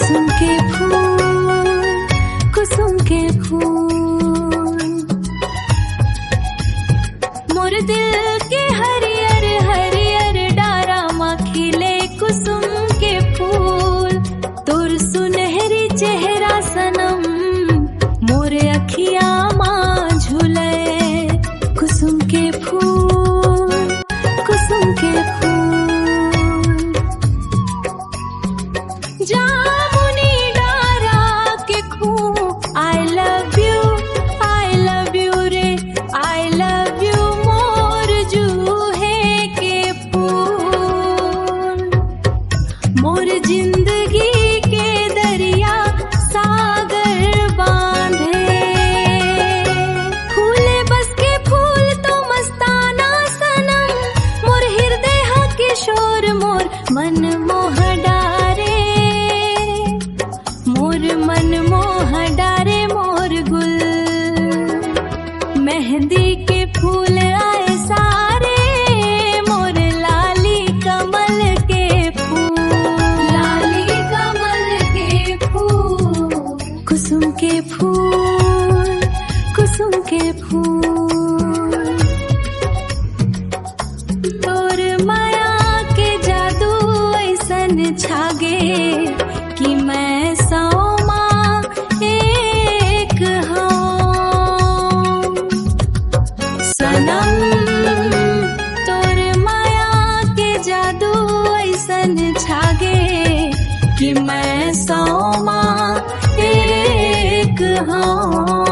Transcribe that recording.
कुसुम के फूल, कुसुम के फूल, मोर दिल के हरियर हरियर डारा मा खिले कुसुम के फूल। तोर सुनहरी चेहरा सनम मोर अखिया मा झूले। कुसुम के फूल, कुसुम के फूल, जामुनी डारा के खू। आई लव यू रे, आई लव यू मोर जूहे के फूल। मोर जिंदगी के दरिया सागर बांधे। फूले बस के फूल तो मस्ताना सनम, मोर हृदय हा किशोर मोर मन मोह डारे। मोर मन मोह डारे मोर गुल। मेहंदी के फूल आए सारे मोर लाली कमल के फूल। लाली कमल के फूल, कुसुम के फूल, कुसुम के फूल। तोर माया के जादू ऐसन छागे कि मैं सौमा एक हूँ। सनम तोर माया के जादू ऐसन छागे कि मैं सौमा एक हूँ।